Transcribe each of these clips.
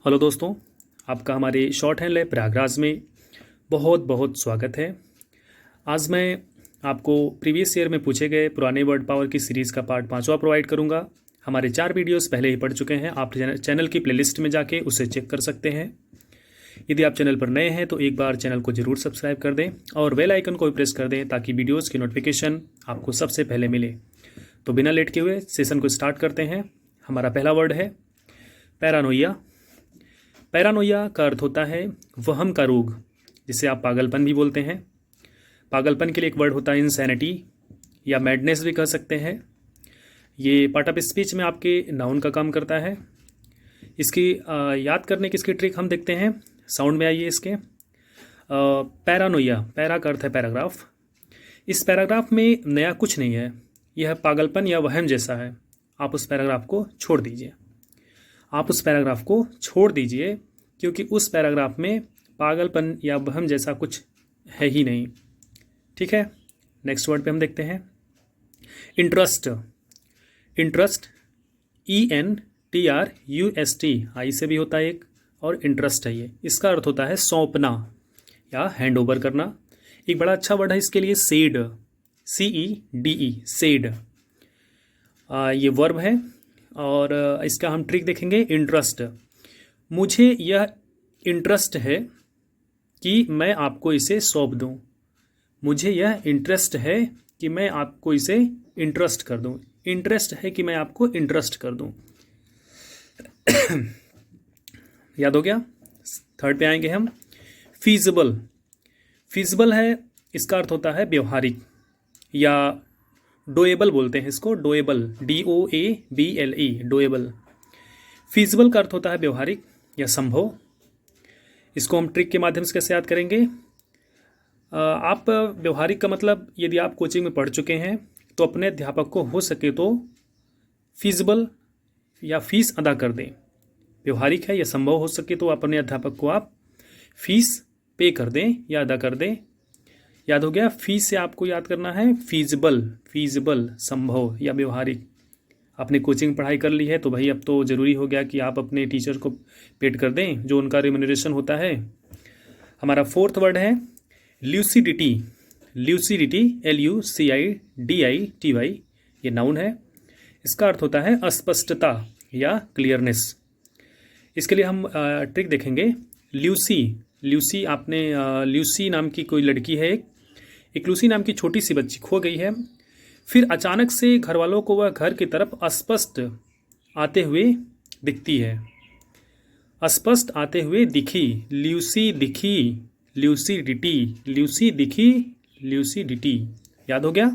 Hello दोस्तों, आपका हमारे शॉर्ट हैंड लैब प्रयागराज में बहुत बहुत स्वागत है। आज मैं आपको प्रीवियस ईयर में पूछे गए पुराने वर्ड पावर की सीरीज़ का पार्ट 5वां प्रोवाइड करूंगा। हमारे 4 वीडियोस पहले ही पढ़ चुके हैं, आप चैनल की प्लेलिस्ट में जाके उसे चेक कर सकते हैं। यदि आप चैनल पर नए हैं तो एक बार चैनल को ज़रूर सब्सक्राइब कर दें और बेल आइकन को भी प्रेस कर दें ताकि वीडियोज़ की नोटिफिकेशन आपको सबसे पहले मिले। तो बिना लेट के हुए सेशन को स्टार्ट करते हैं। हमारा पहला वर्ड है पैरानोइया। पैरानोइया का अर्थ होता है वहम का रोग, जिसे आप पागलपन भी बोलते हैं। पागलपन के लिए एक वर्ड होता है इंसैनिटी या मैडनेस भी कह सकते हैं। ये पार्ट ऑफ स्पीच में आपके नाउन का काम करता है। इसकी याद करने की इसकी ट्रिक हम देखते हैं। साउंड में आइए इसके। पैरानोइया, पैरा का अर्थ है पैराग्राफ। इस पैराग्राफ में नया कुछ नहीं है, यह पागलपन या वहम जैसा है। आप उस पैराग्राफ को छोड़ दीजिए। आप उस पैराग्राफ को छोड़ दीजिए क्योंकि उस पैराग्राफ में पागलपन या वहम जैसा कुछ है ही नहीं। ठीक है, नेक्स्ट वर्ड पे हम देखते हैं इंटरेस्ट। इंटरेस्ट ENTRUST, आई से भी होता है एक, और इंटरेस्ट है ये। इसका अर्थ होता है सौंपना या हैंड ओवर करना। एक बड़ा अच्छा वर्ड है इसके लिए सेड, CEDE, सेड। ये वर्ब है और इसका हम ट्रिक देखेंगे। इंटरेस्ट, मुझे यह इंटरेस्ट है कि मैं आपको इसे सौंप दूं। मुझे यह इंटरेस्ट है कि मैं आपको इसे इंटरेस्ट कर दूं। इंटरेस्ट है कि मैं आपको इंटरेस्ट कर दूं। याद हो गया। थर्ड पे आएंगे हम, फीजिबल। फीजिबल है, इसका अर्थ होता है व्यवहारिक या डोएबल बोलते हैं इसको, डोएबल, DOABLE, डोएबल। फीजिबल का अर्थ होता है व्यवहारिक या संभव। इसको हम ट्रिक के माध्यम से कैसे याद करेंगे। आप व्यवहारिक का मतलब, यदि आप कोचिंग में पढ़ चुके हैं तो अपने अध्यापक को हो सके तो फीजिबल या फीस अदा कर दें। व्यवहारिक है या संभव हो सके तो अपने अध्यापक को आप फीस पे कर दें या अदा कर दें। याद हो गया। फीस से आपको याद करना है फीजिबल, फीजिबल संभव या व्यवहारिक। आपने कोचिंग पढ़ाई कर ली है तो भाई अब तो ज़रूरी हो गया कि आप अपने टीचर को पेड कर दें जो उनका रिम्यूनरेशन होता है। हमारा फोर्थ वर्ड है ल्यूसिडिटी। ल्यूसिडिटी LUCIDITY, ये नाउन है। इसका अर्थ होता है अस्पष्टता या क्लियरनेस। इसके लिए हम ट्रिक देखेंगे। ल्यूसी, आपने ल्यूसी नाम की कोई लड़की है, एक लूसी नाम की छोटी सी बच्ची खो गई है। फिर अचानक से घर वालों को वह घर की तरफ अस्पष्ट आते हुए दिखती है। अस्पष्ट आते हुए दिखी, ल्यूसी दिखी, ल्यूसिडिटी, ल्यूसी दिखी, ल्यूसिडिटी। याद हो गया।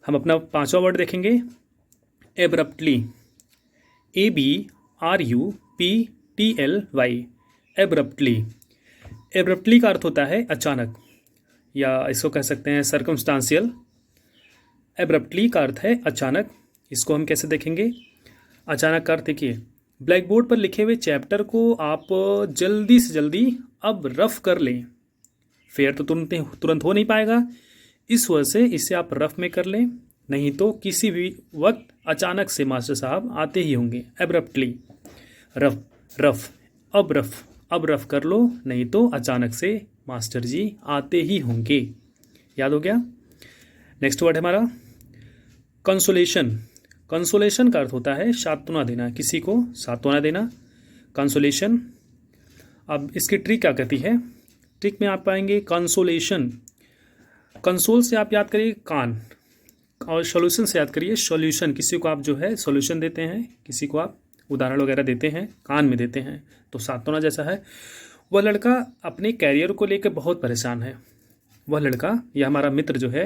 हम अपना 5वां वर्ड देखेंगे एब्रप्टली। ABRUPTLY, abruptly. एब्रप्टली का अर्थ होता है अचानक, या इसको कह सकते हैं सर्कमस्टांशियल। एब्रप्टली का अर्थ है अचानक। इसको हम कैसे देखेंगे। अचानक का अर्थ देखिए, ब्लैक बोर्ड पर लिखे हुए चैप्टर को आप जल्दी से जल्दी अब रफ कर लें। फेयर तो तुरंत हो नहीं पाएगा, इस वजह से इसे आप रफ में कर लें, नहीं तो किसी भी वक्त अचानक से मास्टर साहब आते ही होंगे। एब्रप्टली, रफ, रफ, अब रफ कर लो, नहीं तो अचानक से मास्टर जी आते ही होंगे। याद हो गया। नेक्स्ट वर्ड है हमारा कंसोलेशन। कंसोलेशन का अर्थ होता है सांत्वना देना, किसी को सांत्वना देना, कंसोलेशन। अब इसकी ट्रिक क्या कहती है। ट्रिक में आप पाएंगे कंसोलेशन। कंसोल से आप याद करिए कान, और सॉल्यूशन से याद करिए सॉल्यूशन। किसी को आप जो है सॉल्यूशन देते हैं, किसी को आप उदाहरण वगैरह देते हैं, कान में देते हैं, तो सांत्वना जैसा है। वह लड़का अपने कैरियर को लेकर बहुत परेशान है। वह लड़का या हमारा मित्र जो है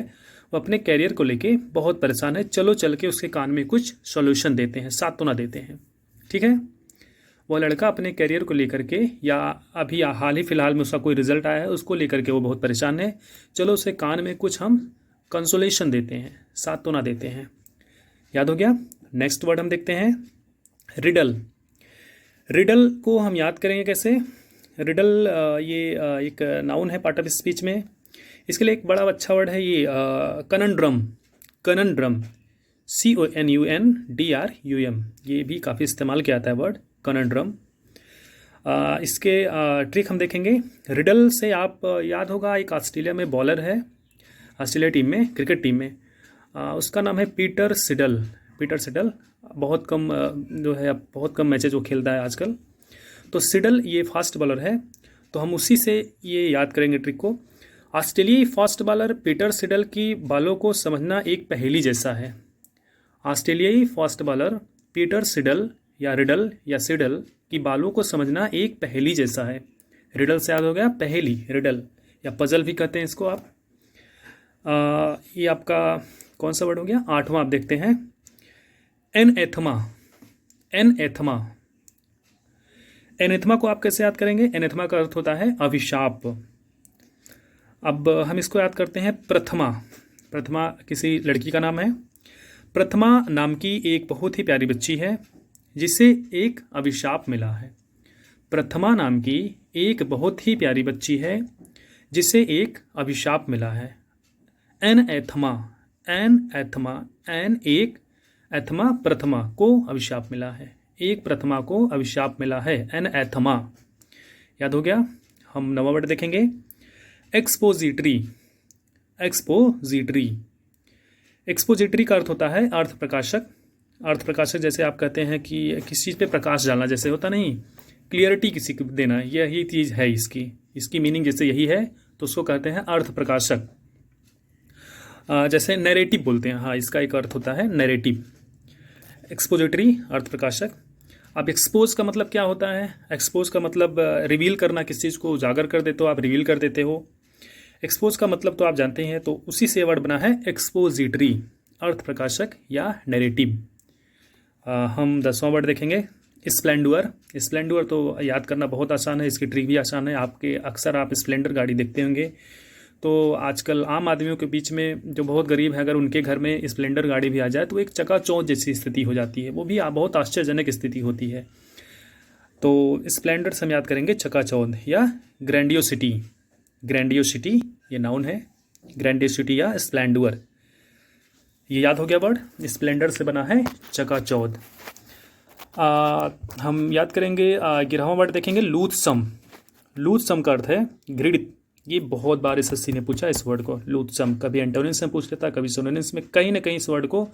वो अपने कैरियर को लेकर बहुत परेशान है। चलो चल के उसके कान में कुछ सॉल्यूशन देते हैं, सांत्वना देते हैं। ठीक है। वह लड़का अपने कैरियर को लेकर के, या अभी हाल ही फिलहाल में उसका कोई रिजल्ट आया है, उसको लेकर के वो बहुत परेशान है। चलो उसे कान में कुछ हम कंसोलेशन देते हैं, सांत्वना देते हैं। याद हो गया। नेक्स्ट वर्ड हम देखते हैं रिडल। रिडल को हम याद करेंगे कैसे। रिडल ये एक नाउन है पार्ट ऑफ स्पीच में। इसके लिए एक बड़ा अच्छा वर्ड है ये कनंड्रम। कनंड्रम, CONUNDRUM, ये भी काफ़ी इस्तेमाल किया जाता है वर्ड कनंड्रम। इसके ट्रिक हम देखेंगे। रिडल से आप याद होगा, एक ऑस्ट्रेलिया में बॉलर है, ऑस्ट्रेलिया टीम में, क्रिकेट टीम में, उसका नाम है पीटर सिडल। पीटर सिडल बहुत कम जो है, बहुत कम मैचेज वो खेलता है आजकल। तो सिडल ये फास्ट बॉलर है, तो हम उसी से ये याद करेंगे ट्रिक को। ऑस्ट्रेलियाई फास्ट बॉलर पीटर सिडल की बालों को समझना एक पहेली जैसा है। ऑस्ट्रेलियाई फास्ट बॉलर पीटर सिडल या रिडल या सिडल की बालों को समझना एक पहेली जैसा है। रिडल से याद हो गया पहेली, रिडल या पजल भी कहते हैं इसको आप। ये आपका कौन सा वर्ड हो गया? 8वां आप देखते हैं, एनएथमा। एनएथमा, एनेथमा को आप कैसे याद करेंगे? एनेथमा का अर्थ होता है अभिशाप। अब हम इसको याद करते हैं प्रथमा। प्रथमा किसी लड़की का नाम है। प्रथमा नाम की एक बहुत ही प्यारी बच्ची है जिसे एक अभिशाप मिला है। प्रथमा नाम की एक बहुत ही प्यारी बच्ची है जिसे एक अभिशाप मिला है। एन एथमा, एन एथमा, एन एक, एथमा प्रथमा को अभिशाप मिला है। एक प्रथमा को अभिशाप मिला है, एन एथमा। याद हो गया? हम नवा वर्ड देखेंगे, एक्सपोजिटरी। एक्सपोजिटरी, एक्सपोजिटरी का अर्थ होता है अर्थ प्रकाशक। अर्थ प्रकाशक जैसे आप कहते हैं कि किसी चीज़ पे प्रकाश डालना, जैसे होता नहीं, क्लियरिटी किसी को देना, यही चीज़ है इसकी। इसकी मीनिंग जैसे यही है तो उसको कहते हैं अर्थ प्रकाशक। जैसे नैरेटिव बोलते हैं, हाँ, इसका एक अर्थ होता है नैरेटिव। एक्सपोजिटरी, अर्थ प्रकाशक। अब एक्सपोज का मतलब क्या होता है? एक्सपोज का मतलब रिवील करना, किसी चीज़ को उजागर कर देते हो आप, रिवील कर देते हो। एक्सपोज का मतलब तो आप जानते हैं, तो उसी से वर्ड बना है एक्सपोजिटरी, अर्थ प्रकाशक या नैरेटिव। हम 10वां वर्ड देखेंगे, स्प्लेंडर। स्प्लेंडर तो याद करना बहुत आसान है, इसकी ट्रिक भी आसान है। आपके अक्सर आप स्प्लेंडर गाड़ी देखते होंगे, तो आजकल आम आदमियों के बीच में जो बहुत गरीब है, अगर उनके घर में स्प्लेंडर गाड़ी भी आ जाए तो एक चकाचौंध जैसी स्थिति हो जाती है, वो भी बहुत आश्चर्यजनक स्थिति होती है। तो स्प्लेंडर से हम याद करेंगे चकाचौंध या ग्रैंडियोसिटी। ग्रैंडियोसिटी ये नाउन है, ग्रैंडियोसिटी या स्प्लेंडर, ये याद हो गया वर्ड। स्प्लेंडर से बना है चकाचौंध। हम याद करेंगे 11वां वर्ड देखेंगे, लूथसम। लूथसम का अर्थ है घृणित। ये बहुत बार एसएससी ने पूछा इस वर्ड को, लूथसम। कभी एंटोनिम्स में पूछ लेता, कभी सिनोनिम्स में, कहीं ना कहीं इस वर्ड को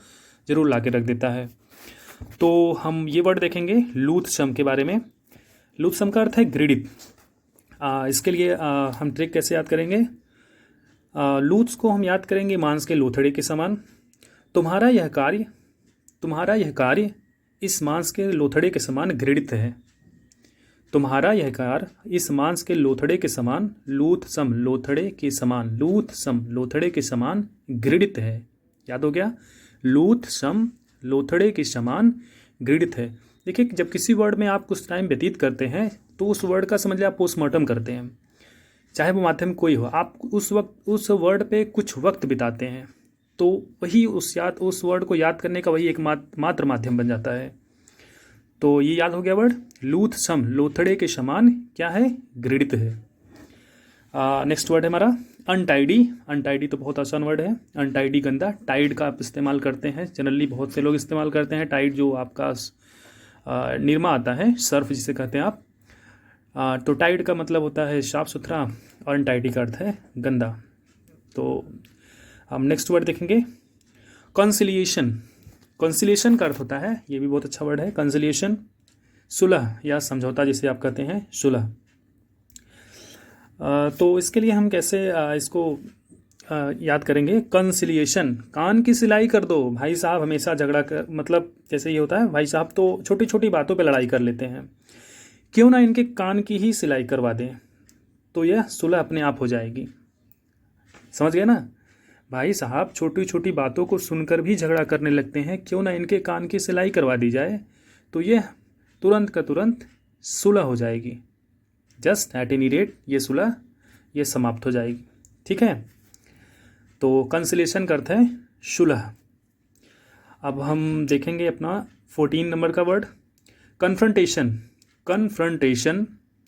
जरूर ला के रख देता है। तो हम ये वर्ड देखेंगे लूथसम के बारे में। लूथसम का अर्थ है घृणित। इसके लिए हम ट्रिक कैसे याद करेंगे? लूथ्स को हम याद करेंगे मांस के लोथड़े के समान। तुम्हारा यह कार्य इस मांस के लोथड़े के समान घृणित है। तुम्हारा यह कार्य इस मांस के लोथड़े के समान, लूथसम लोथड़े के समान, लूथसम लोथड़े के समान घृणित है। याद हो गया? लूथसम लोथड़े के समान घृणित है। देखिए, जब किसी वर्ड में आप कुछ टाइम व्यतीत करते हैं तो उस वर्ड का समझ लिया आप पोस्टमार्टम करते हैं, चाहे वो माध्यम कोई हो, आप उस वक्त उस वर्ड पे कुछ वक्त बिताते हैं, तो वही उस वर्ड को याद करने का वही एक मात्र माध्यम बन जाता है। तो ये याद हो गया वर्ड, लूथसम लोथड़े के समान क्या है? घृणित है। नेक्स्ट वर्ड है हमारा अनटाइडी। अनटाइडी तो बहुत आसान वर्ड है। अनटाइडी गंदा। टाइड का आप इस्तेमाल करते हैं, जनरली बहुत से लोग इस्तेमाल करते हैं टाइड, जो आपका निरमा आता है, सर्फ जिसे कहते हैं आप। तो टाइड का मतलब होता है साफ सुथरा और अनटाइडी का अर्थ है गंदा। तो हम नेक्स्ट वर्ड देखेंगे कंसिलिएशन। कंसिलिएशन का अर्थ होता है, ये भी बहुत अच्छा वर्ड है, कंसिलिएशन, सुलह या समझौता जिसे आप कहते हैं, सुलह। तो इसके लिए हम कैसे इसको याद करेंगे? कंसिलिएशन, कान की सिलाई कर दो। भाई साहब हमेशा झगड़ा कर, मतलब जैसे ये होता है, भाई साहब तो छोटी छोटी बातों पे लड़ाई कर लेते हैं, क्यों ना इनके कान की ही सिलाई करवा दें, तो यह सुलह अपने आप हो जाएगी। समझ गए ना? भाई साहब छोटी छोटी बातों को सुनकर भी झगड़ा करने लगते हैं, क्यों ना इनके कान की सिलाई करवा दी जाए, तो यह तुरंत का तुरंत सुलह हो जाएगी। जस्ट एट एनी रेट ये सुलह ये समाप्त हो जाएगी। ठीक है? तो कंसिलेशन का अर्थ है सुलह। अब हम देखेंगे अपना 14 नंबर का वर्ड, कन्फ्रंटेशन। कन्फ्रंटेशन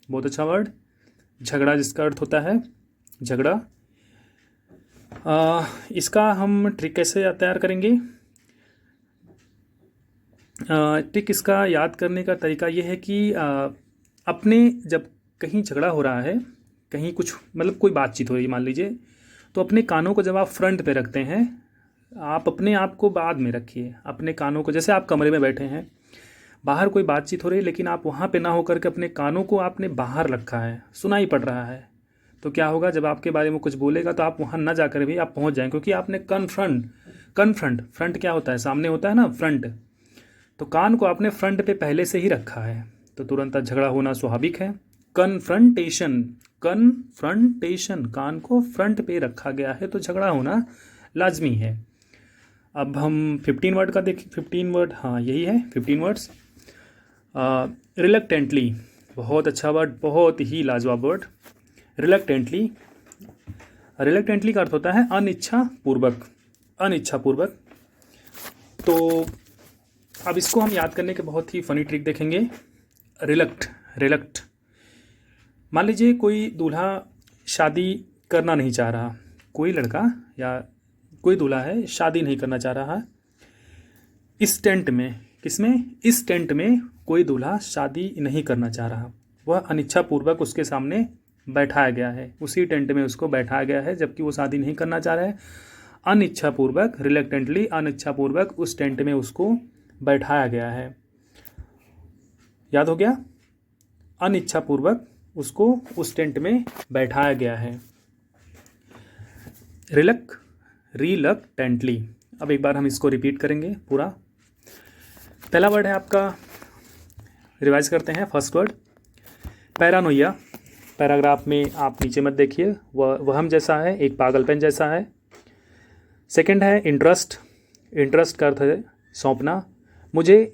बहुत अच्छा वर्ड, झगड़ा जिसका अर्थ होता है झगड़ा। इसका हम ट्रिक कैसे तैयार करेंगे? ट्रिक इसका याद करने का तरीका ये है कि अपने जब कहीं झगड़ा हो रहा है, कहीं कुछ मतलब कोई बातचीत हो रही है मान लीजिए, तो अपने कानों को जब आप फ्रंट पे रखते हैं, आप अपने आप को बाद में रखिए। अपने कानों को, जैसे आप कमरे में बैठे हैं, बाहर कोई बातचीत हो रही है लेकिन आप वहाँ पे ना होकर के अपने कानों को आपने बाहर रखा है, सुनाई पड़ रहा है, तो क्या होगा, जब आपके बारे में कुछ बोलेगा तो आप वहाँ ना जाकर भी आप पहुँच जाएंगे, क्योंकि आपने कन्फ्रंट फ्रंट क्या होता है, सामने होता है ना फ्रंट, तो कान को आपने फ्रंट पे पहले से ही रखा है, तो तुरंत झगड़ा होना स्वाभाविक है। कन्फ्रंटेशन, कन्फ्रंटेशन, कान को फ्रंट पे रखा गया है तो झगड़ा होना लाजमी है। अब हम 15 वर्ड का देखें। 15 वर्ड, हाँ यही है 15 वर्ड्स। रिलक्टेंटली, बहुत अच्छा वर्ड, बहुत ही लाजवाब वर्ड। रिलक्टेंटली, रिलक्टेंटली का अर्थ होता है अनिच्छा पूर्वक, अनिच्छा पूर्वक। तो अब इसको हम याद करने के बहुत ही फनी ट्रिक देखेंगे। रिलक्ट, मान लीजिए कोई दूल्हा शादी करना नहीं चाह रहा, कोई लड़का या कोई दूल्हा है शादी नहीं करना चाह रहा, इस टेंट में, किसमें, इस टेंट में कोई दूल्हा शादी नहीं करना चाह रहा, वह अनिच्छापूर्वक उसके सामने बैठाया गया है, उसी टेंट में उसको बैठाया गया है जबकि वो शादी नहीं करना चाह रहा है। अनिच्छापूर्वक, रिलक्टेंटली, अनिच्छापूर्वक उस टेंट में उसको बैठाया गया है। याद हो गया, अनिच्छापूर्वक उसको उस टेंट में बैठाया गया है। रिलक्टेंटली। अब एक बार हम इसको रिपीट करेंगे पूरा। पहला वर्ड है आपका, रिवाइज करते हैं। फर्स्ट वर्ड पैरानोइया, पैराग्राफ में आप नीचे मत देखिए, वह हम जैसा है, एक पागलपन जैसा है। सेकंड है इंटरेस्ट, इंटरेस्ट का अर्थ है सौंपना, मुझे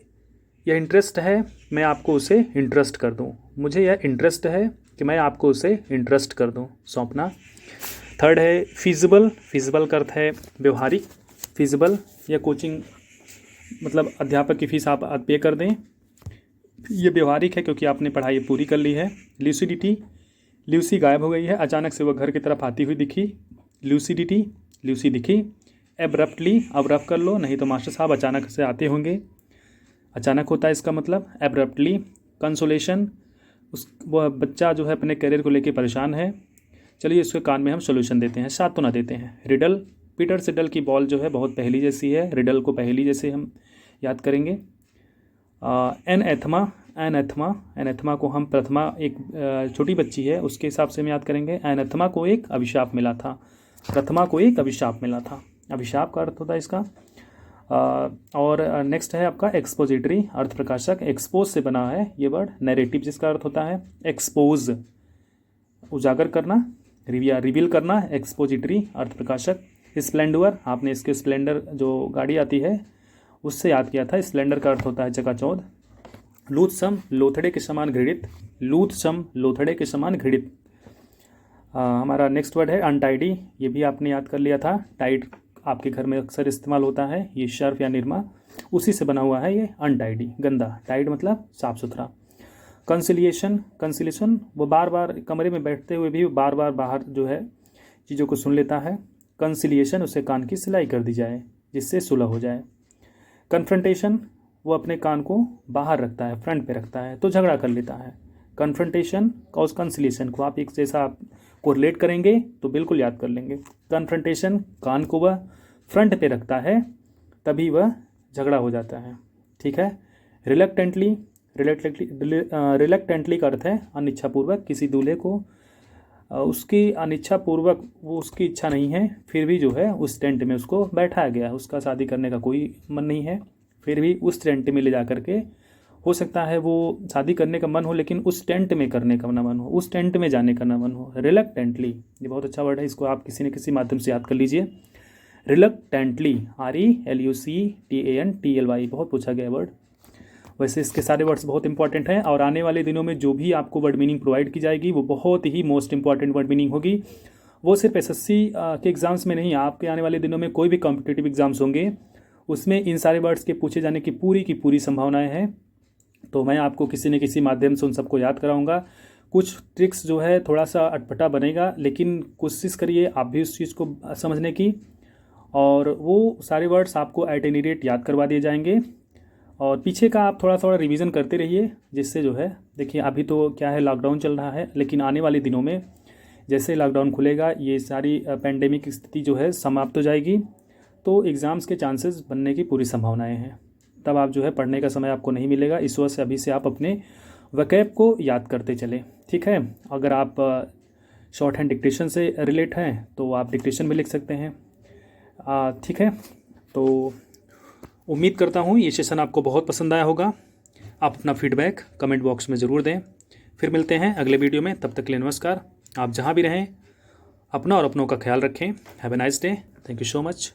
यह इंटरेस्ट है मैं आपको उसे इंटरेस्ट कर दूं, मुझे यह इंटरेस्ट है कि मैं आपको उसे इंटरेस्ट कर दूं, सौंपना। थर्ड है फिजिबल, फिजिबल का अर्थ है व्यवहारिक, फिजिबल या कोचिंग मतलब अध्यापक की फीस आप पे कर दें, ये व्यवहारिक है क्योंकि आपने पढ़ाई पूरी कर ली है। ल्यूसिडिटी, ल्यूसी गायब हो गई है, अचानक से वह घर की तरफ आती हुई दिखी, ल्यूसिडिटी, ल्यूसी दिखी। एब्रप्टली, अब रफ कर लो नहीं तो मास्टर साहब अचानक से आते होंगे, अचानक होता है इसका मतलब एब्रप्टली। कंसोलेशन, वह बच्चा जो है अपने करियर को लेकर परेशान है। चलिए इसके कान में हम सोल्यूशन देते हैं, साथ तो ना देते हैं। रिडल, पीटर सिडल की बॉल जो है बहुत पहेली जैसी है, रिडल को पहेली जैसे हम याद करेंगे। एनएथमा, एनएथमा, एनएथमा को हम प्रथमा, एक छोटी बच्ची है उसके हिसाब से हम याद करेंगे। एनएथमा को एक अभिशाप मिला था, प्रथमा को एक अभिशाप मिला था, अभिशाप का अर्थ होता है इसका। और नेक्स्ट है आपका एक्सपोजिटरी, अर्थ प्रकाशक, एक्सपोज से बना है ये वर्ड। नैरेटिव जिसका अर्थ होता है एक्सपोज, उजागर करना, रिवील करना, एक्सपोजिटरी, अर्थ प्रकाशक। स्प्लेंडर, आपने इसके स्प्लेंडर जो गाड़ी आती है उससे याद किया था, स्प्लेंडर का अर्थ होता है चकाचौंध। लूथसम, लोथड़े के समान घृणित, लूथसम, लोथड़े के समान घृणित। हमारा नेक्स्ट वर्ड है अनटाइडी, ये भी आपने याद कर लिया था। टाइड आपके घर में अक्सर इस्तेमाल होता है, ये सर्फ या निरमा उसी से बना हुआ है ये अनटाइडी, गंदा। टाइड मतलब साफ सुथरा। कंसिलिएशन, कंसिलिएशन वो बार बार कमरे में बैठते हुए भी बार बार बाहर जो है चीज़ों को सुन लेता है। कंसिलिएशन, उसे कान की सिलाई कर दी जाए जिससे सुलह हो जाए। कन्फ्रंटेशन, वो अपने कान को बाहर रखता है, फ्रंट पे रखता है तो झगड़ा कर लेता है। कन्फ्रंटेशन का उस कंसिलिएशन को आप एक जैसा आप कोरिलेट करेंगे तो बिल्कुल याद कर लेंगे। कन्फ्रंटेशन, कान को वह फ्रंट पे रखता है तभी वह झगड़ा हो जाता है, ठीक है। रिलक्टेंटली, रिलक्टेंटली का अर्थ है अनिच्छापूर्वक, किसी दूल्हे को उसकी अनिच्छापूर्वक, वो उसकी इच्छा नहीं है फिर भी जो है उस टेंट में उसको बैठाया गया, उसका शादी करने का कोई मन नहीं है फिर भी उस टेंट में ले जा करके, हो सकता है वो शादी करने का मन हो लेकिन उस टेंट में करने का ना मन हो, उस टेंट में जाने का ना मन हो। रिलक्टेंटली, ये बहुत अच्छा वर्ड है, इसको आप किसी न किसी माध्यम से याद कर लीजिए। रिलक्टेंटली, RELUCTANTLY, बहुत पूछा गया वर्ड। वैसे इसके सारे वर्ड्स बहुत इंपॉर्टेंट हैं और आने वाले दिनों में जो भी आपको वर्ड मीनिंग प्रोवाइड की जाएगी वो बहुत ही मोस्ट इंपॉर्टेंट वर्ड मीनिंग होगी। वो सिर्फ SSC के एग्ज़ाम्स में नहीं, आपके आने वाले दिनों में कोई भी कॉम्पिटिटिव एग्ज़ाम्स होंगे उसमें इन सारे वर्ड्स के पूछे जाने की पूरी संभावनाएं हैं। तो मैं आपको किसी न किसी माध्यम से उन सबको याद कराऊंगा। कुछ ट्रिक्स जो है थोड़ा सा अटपटा बनेगा लेकिन कोशिश करिए आप भी उस चीज़ को समझने की, और वो सारे वर्ड्स आपको एट एनी रेट याद करवा दिए जाएंगे। और पीछे का आप थोड़ा थोड़ा रिवीजन करते रहिए, जिससे जो है देखिए अभी तो क्या है लॉकडाउन चल रहा है, लेकिन आने वाले दिनों में जैसे लॉकडाउन खुलेगा ये सारी पेंडेमिक स्थिति जो है समाप्त हो जाएगी, तो एग्ज़ाम्स के चांसेस बनने की पूरी संभावनाएं हैं। तब आप जो है पढ़ने का समय आपको नहीं मिलेगा, इस वजह से अभी से आप अपने वकैब को याद करते चलें। ठीक है, अगर आप शॉर्ट हैंड डिक्टेशन से रिलेट हैं तो आप डिक्टेशन में लिख सकते हैं। ठीक है, तो उम्मीद करता हूँ ये सेशन आपको बहुत पसंद आया होगा। आप अपना फीडबैक कमेंट बॉक्स में ज़रूर दें। फिर मिलते हैं अगले वीडियो में, तब तक के लिए नमस्कार। आप जहाँ भी रहें अपना और अपनों का ख्याल रखें। Have a nice day. Thank you so much.